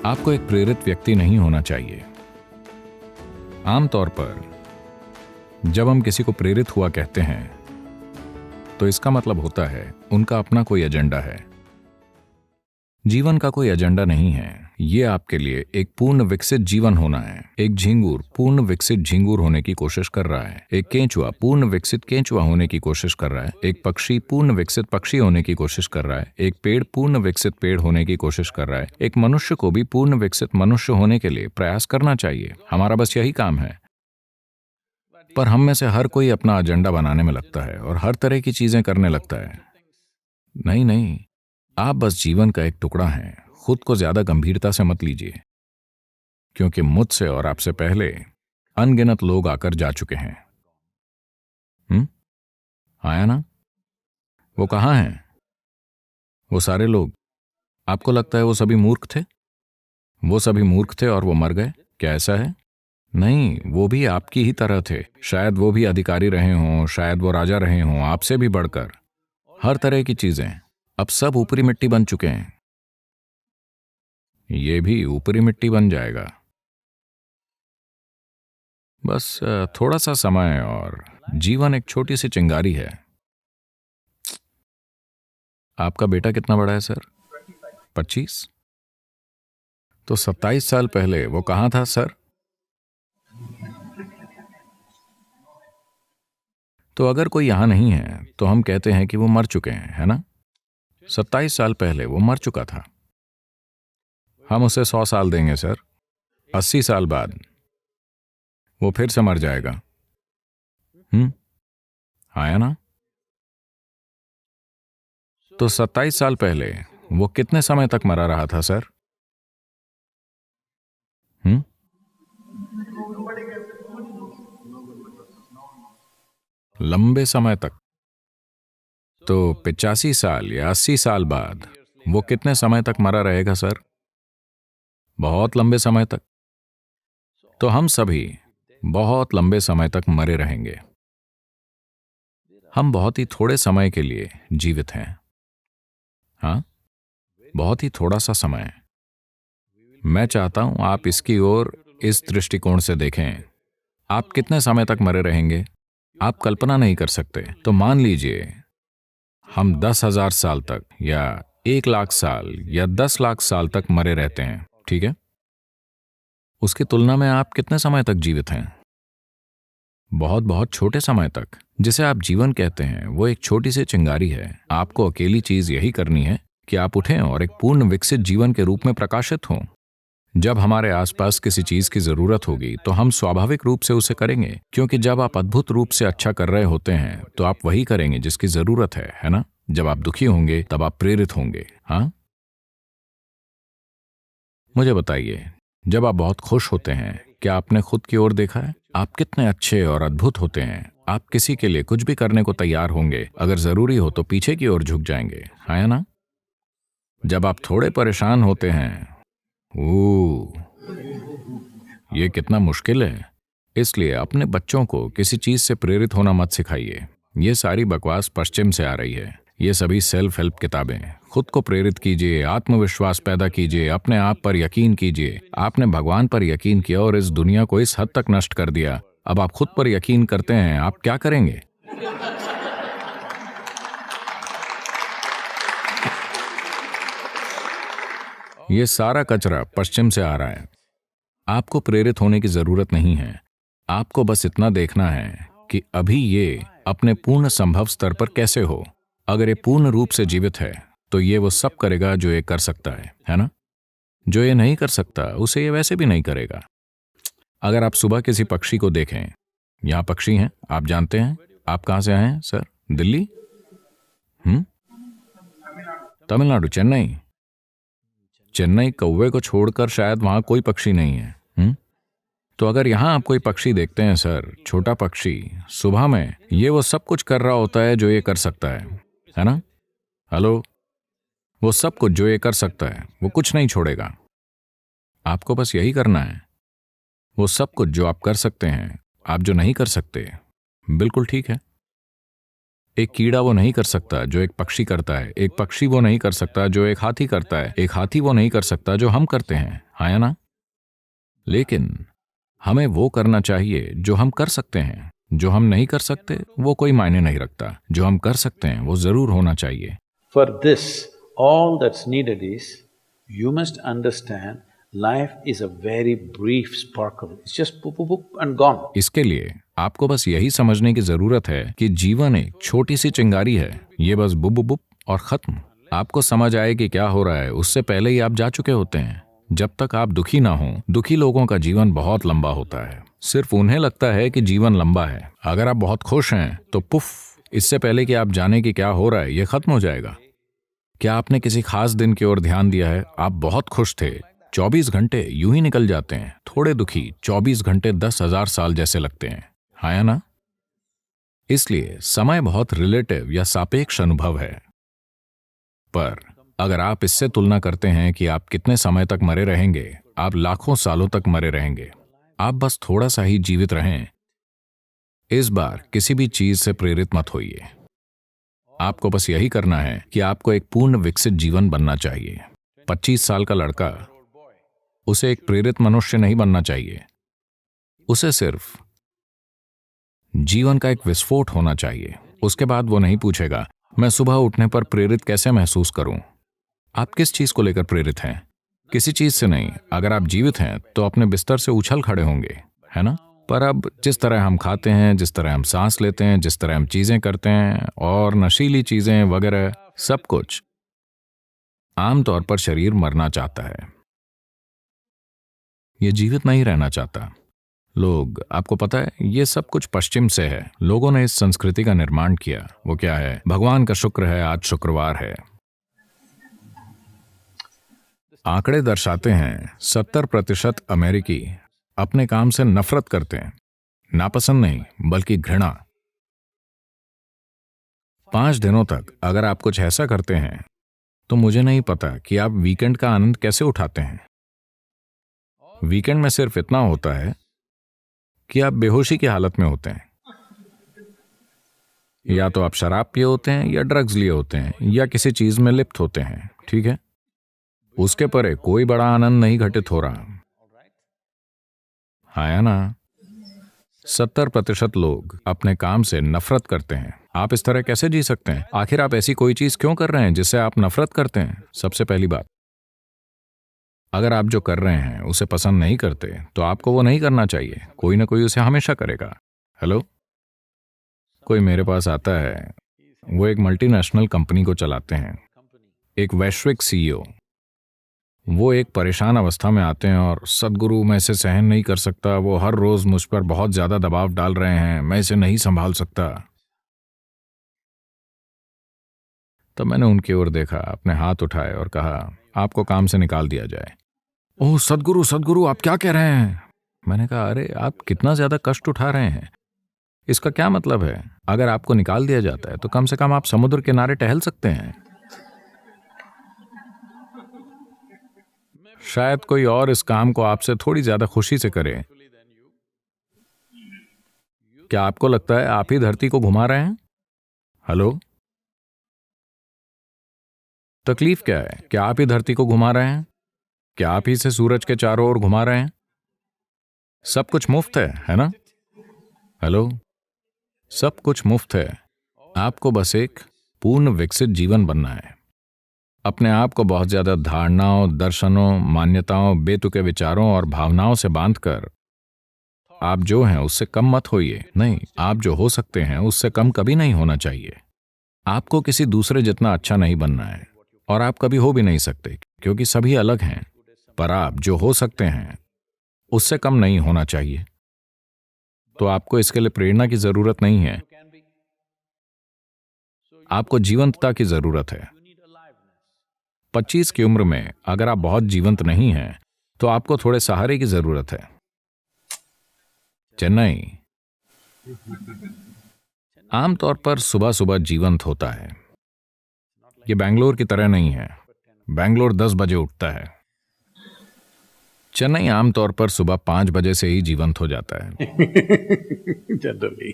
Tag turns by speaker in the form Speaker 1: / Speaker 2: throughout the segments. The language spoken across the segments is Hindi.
Speaker 1: आपको एक प्रेरित व्यक्ति नहीं होना चाहिए। आमतौर पर जब हम किसी को प्रेरित हुआ कहते हैं तो इसका मतलब होता है उनका अपना कोई एजेंडा है। जीवन का कोई एजेंडा नहीं है। ये आपके लिए एक पूर्ण विकसित जीवन होना है। एक झींगुर पूर्ण विकसित झींगुर होने की कोशिश कर रहा है। एक केंचुआ पूर्ण विकसित केंचुआ होने की कोशिश कर रहा है। एक पक्षी पूर्ण विकसित पक्षी होने की कोशिश कर रहा है। एक पेड़ पूर्ण विकसित पेड़ होने की कोशिश कर रहा है। एक मनुष्य को भी पूर्ण विकसित मनुष्य होने के लिए प्रयास करना चाहिए। हमारा बस यही काम है। पर हम में से हर कोई अपना एजेंडा बनाने में लगता है और हर तरह की चीजें करने लगता है। नहीं नहीं, आप बस जीवन का एक टुकड़ा हैं। खुद को ज्यादा गंभीरता से मत लीजिए, क्योंकि मुझसे और आपसे पहले अनगिनत लोग आकर जा चुके हैं। आया ना? वो कहाँ हैं? वो सारे लोग। आपको लगता है वो सभी मूर्ख थे? वो सभी मूर्ख थे और वो मर गए? क्या ऐसा है? नहीं, वो भी आपकी ही तरह थे। शायद वो भी अधिकारी रहे हों, शायद वो राजा रहे हों, आपसे भी बढ़कर। हर तरह की चीजें। अब सब ऊपरी मिट्टी बन चुके हैं। ये भी ऊपरी मिट्टी बन जाएगा। बस थोड़ा सा समय और जीवन एक छोटी सी चिंगारी है। आपका बेटा कितना बड़ा है सर? 25? तो 27 साल पहले वो कहाँ था सर? तो अगर कोई यहां नहीं है तो हम कहते हैं कि वो मर चुके हैं, है ना? 27 साल पहले वो मर चुका था। हम उसे 100 साल देंगे सर। 80 साल बाद वो फिर से मर जाएगा। आया ना? तो 27 साल पहले वो कितने समय तक मरा रहा था सर? लंबे समय तक। तो 85 साल या 80 साल बाद वो कितने समय तक मरा रहेगा सर? बहुत लंबे समय तक। तो हम सभी बहुत लंबे समय तक मरे रहेंगे। हम बहुत ही थोड़े समय के लिए जीवित हैं। हाँ, बहुत ही थोड़ा सा समय। मैं चाहता हूं आप इसकी ओर इस दृष्टिकोण से देखें। आप कितने समय तक मरे रहेंगे? आप कल्पना नहीं कर सकते। तो मान लीजिए हम 10,000 साल तक या 1,00,000 साल या 10 लाख साल तक मरे रहते हैं, ठीक है? उसकी तुलना में आप कितने समय तक जीवित हैं? बहुत बहुत छोटे समय तक। जिसे आप जीवन कहते हैं वो एक छोटी सी चिंगारी है। आपको अकेली चीज यही करनी है कि आप उठें और एक पूर्ण विकसित जीवन के रूप में प्रकाशित हों। जब हमारे आसपास किसी चीज की जरूरत होगी तो हम स्वाभाविक रूप से उसे करेंगे, क्योंकि जब आप अद्भुत रूप से अच्छा कर रहे होते हैं तो आप वही करेंगे जिसकी जरूरत है ना? जब आप दुखी होंगे तब आप प्रेरित होंगे। हाँ, मुझे बताइए, जब आप बहुत खुश होते हैं क्या आपने खुद की ओर देखा है? आप कितने अच्छे और अद्भुत होते हैं। आप किसी के लिए कुछ भी करने को तैयार होंगे। अगर जरूरी हो तो पीछे की ओर झुक जाएंगे, है ना? जब आप थोड़े परेशान होते हैं, ये कितना मुश्किल है। इसलिए अपने बच्चों को किसी चीज से प्रेरित होना मत सिखाइए। ये सारी बकवास पश्चिम से आ रही है। ये सभी सेल्फ हेल्प किताबें। खुद को प्रेरित कीजिए, आत्मविश्वास पैदा कीजिए, अपने आप पर यकीन कीजिए। आपने भगवान पर यकीन किया और इस दुनिया को इस हद तक नष्ट कर दिया। अब आप खुद पर यकीन करते हैं, आप क्या करेंगे? ये सारा कचरा पश्चिम से आ रहा है। आपको प्रेरित होने की जरूरत नहीं है। आपको बस इतना देखना है कि अभी ये अपने पूर्ण संभव स्तर पर कैसे हो। अगर ये पूर्ण रूप से जीवित है तो ये वो सब करेगा जो ये कर सकता है ना? जो ये नहीं कर सकता उसे ये वैसे भी नहीं करेगा। अगर आप सुबह किसी पक्षी को देखें, यहाँ पक्षी हैं, आप जानते हैं। आप कहाँ से आए हैं सर? दिल्ली? तमिलनाडु, चेन्नई। चेन्नई कौवे को छोड़कर शायद वहां कोई पक्षी नहीं है। तो अगर यहां आप कोई पक्षी देखते हैं सर, छोटा पक्षी, सुबह में ये वो सब कुछ कर रहा होता है जो ये कर सकता है ना? हेलो? वो सब कुछ जो ये कर सकता है वो कुछ नहीं छोड़ेगा। आपको बस यही करना है। वो सब कुछ जो आप कर सकते हैं, आप जो नहीं कर सकते, बिल्कुल ठीक है। एक कीड़ा वो नहीं कर सकता जो एक पक्षी करता है। एक पक्षी वो नहीं कर सकता जो एक हाथी करता है। एक हाथी वो नहीं कर सकता जो हम करते हैं। हाँ या ना? लेकिन हमें वो करना चाहिए जो हम कर सकते हैं। जो हम नहीं कर सकते वो कोई मायने नहीं रखता। जो हम कर सकते हैं वो जरूर होना चाहिए।
Speaker 2: For this, all that's needed is you must understand life is a very brief sparkle. It's just poop, poop, poop and gone.
Speaker 1: इसके लिए आपको बस यही समझने की जरूरत है कि जीवन एक छोटी सी चिंगारी है। ये बस बुप बुप बुप और खत्म। आपको समझ आए कि क्या हो रहा है उससे पहले ही आप जा चुके होते हैं। जब तक आप दुखी ना हो, दुखी लोगों का जीवन बहुत लंबा होता है। सिर्फ उन्हें लगता है कि जीवन लंबा है। अगर आप बहुत खुश हैं तो पुफ, इससे पहले कि आप जाने कि क्या हो रहा है ये खत्म हो जाएगा। क्या आपने किसी खास दिन की ओर ध्यान दिया है? आप बहुत खुश थे, 24 घंटे यूं ही निकल जाते हैं। थोड़े दुखी, 24 घंटे 10,000 साल जैसे लगते हैं। हाँ या ना? इसलिए समय बहुत रिलेटिव या सापेक्ष अनुभव है। पर अगर आप इससे तुलना करते हैं कि आप कितने समय तक मरे रहेंगे, आप लाखों सालों तक मरे रहेंगे। आप बस थोड़ा सा ही जीवित रहें। इस बार किसी भी चीज से प्रेरित मत होइए। आपको बस यही करना है कि आपको एक पूर्ण विकसित जीवन बनना चाहिए। 25 साल का लड़का, उसे एक प्रेरित मनुष्य नहीं बनना चाहिए। उसे सिर्फ जीवन का एक विस्फोट होना चाहिए। उसके बाद वो नहीं पूछेगा मैं सुबह उठने पर प्रेरित कैसे महसूस करूं। आप किस चीज को लेकर प्रेरित हैं? किसी चीज से नहीं। अगर आप जीवित हैं तो अपने बिस्तर से उछल खड़े होंगे, है ना? पर अब जिस तरह हम खाते हैं, जिस तरह हम सांस लेते हैं, जिस तरह हम चीजें करते हैं और नशीली चीजें वगैरह, सब कुछ आमतौर पर शरीर मरना चाहता है। ये जीवित नहीं रहना चाहता। लोग, आपको पता है, ये सब कुछ पश्चिम से है। लोगों ने इस संस्कृति का निर्माण किया। वो क्या है? भगवान का शुक्र है आज शुक्रवार है। आंकड़े दर्शाते हैं 70% अमेरिकी अपने काम से नफरत करते हैं। नापसंद नहीं, बल्कि घृणा। 5 दिनों तक अगर आप कुछ ऐसा करते हैं तो मुझे नहीं पता कि आप वीकेंड का आनंद कैसे उठाते हैं। वीकेंड में सिर्फ इतना होता है कि आप बेहोशी की हालत में होते हैं। या तो आप शराब पिए होते हैं या ड्रग्स लिए होते हैं या किसी चीज में लिप्त होते हैं, ठीक है? उसके परे कोई बड़ा आनंद नहीं घटित हो रहा। हाँ या ना? 70% लोग अपने काम से नफरत करते हैं। आप इस तरह कैसे जी सकते हैं? आखिर आप ऐसी कोई चीज क्यों कर रहे हैं जिससे आप नफरत करते हैं? सबसे पहली बात, अगर आप जो कर रहे हैं उसे पसंद नहीं करते तो आपको वो नहीं करना चाहिए। कोई ना कोई उसे हमेशा करेगा। हेलो? कोई मेरे पास आता है, वो एक मल्टीनेशनल कंपनी को चलाते हैं, एक वैश्विक सीईओ। वो एक परेशान अवस्था में आते हैं और सदगुरु, मैं इसे सहन नहीं कर सकता, वो हर रोज मुझ पर बहुत ज्यादा दबाव डाल रहे हैं, मैं इसे नहीं संभाल सकता। तब मैंने उनकी ओर देखा, अपने हाथ उठाए और कहा आपको काम से निकाल दिया जाए। ओह सदगुरु, सदगुरु आप क्या कह रहे हैं? मैंने कहा अरे आप कितना ज्यादा कष्ट उठा रहे हैं। इसका क्या मतलब है? अगर आपको निकाल दिया जाता है तो कम से कम आप समुद्र किनारे टहल सकते हैं। शायद कोई और इस काम को आपसे थोड़ी ज्यादा खुशी से करे। क्या आपको लगता है आप ही धरती को घुमा रहे हैं? हेलो? तकलीफ क्या है? क्या आप ही धरती को घुमा रहे हैं? क्या आप ही से सूरज के चारों ओर घुमा रहे हैं? सब कुछ मुफ्त है ना? हेलो? सब कुछ मुफ्त है। आपको बस एक पूर्ण विकसित जीवन बनना है। अपने आप को बहुत ज्यादा धारणाओं, दर्शनों, मान्यताओं, बेतुके विचारों और भावनाओं से बांधकर आप जो हैं उससे कम मत होइए। नहीं, आप जो हो सकते हैं उससे कम कभी नहीं होना चाहिए। आपको किसी दूसरे जितना अच्छा नहीं बनना है और आप कभी हो भी नहीं सकते, क्योंकि सभी अलग हैं। पर आप जो हो सकते हैं उससे कम नहीं होना चाहिए। तो आपको इसके लिए प्रेरणा की जरूरत नहीं है, आपको जीवंतता की जरूरत है। 25 की उम्र में अगर आप बहुत जीवंत नहीं हैं तो आपको थोड़े सहारे की जरूरत है। चेन्नई आमतौर पर सुबह सुबह जीवंत होता है। ये बेंगलोर की तरह नहीं है। बेंगलोर 10 बजे उठता है। चेन्नई आमतौर पर सुबह 5 बजे से ही जीवंत हो जाता है।
Speaker 2: Generally.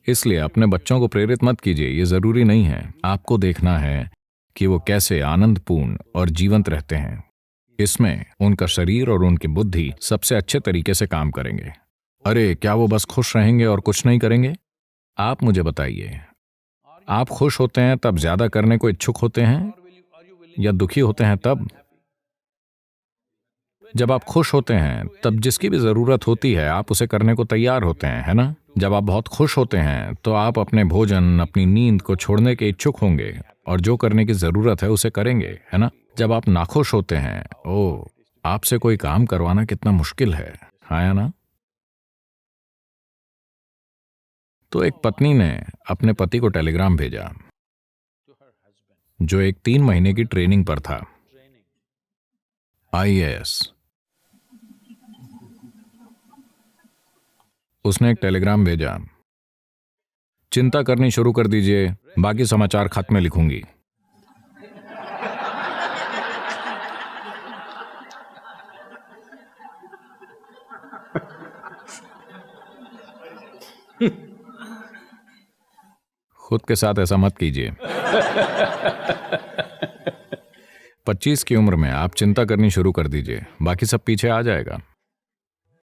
Speaker 1: इसलिए अपने बच्चों को प्रेरित मत कीजिए, ये जरूरी नहीं है। आपको देखना है कि वो कैसे आनंदपूर्ण और जीवंत रहते हैं। इसमें उनका शरीर और उनकी बुद्धि सबसे अच्छे तरीके से काम करेंगे। अरे क्या वो बस खुश रहेंगे और कुछ नहीं करेंगे? आप मुझे बताइए, आप खुश होते हैं तब ज्यादा करने को इच्छुक होते हैं या दुखी होते हैं तब? जब आप खुश होते हैं तब जिसकी भी जरूरत होती है आप उसे करने को तैयार होते हैं, है ना? जब आप बहुत खुश होते हैं तो आप अपने भोजन, अपनी नींद को छोड़ने के इच्छुक होंगे और जो करने की जरूरत है उसे करेंगे, है ना? जब आप नाखुश होते हैं, ओ, आपसे कोई काम करवाना कितना मुश्किल है या ना? तो एक पत्नी ने अपने पति को टेलीग्राम भेजा जो एक 3 महीने की ट्रेनिंग पर था, IAS। उसने एक टेलीग्राम भेजा, चिंता करनी शुरू कर दीजिए, बाकी समाचार खत में लिखूंगी। खुद के साथ ऐसा मत कीजिए। 25 की उम्र में आप चिंता करनी शुरू कर दीजिए, बाकी सब पीछे आ जाएगा।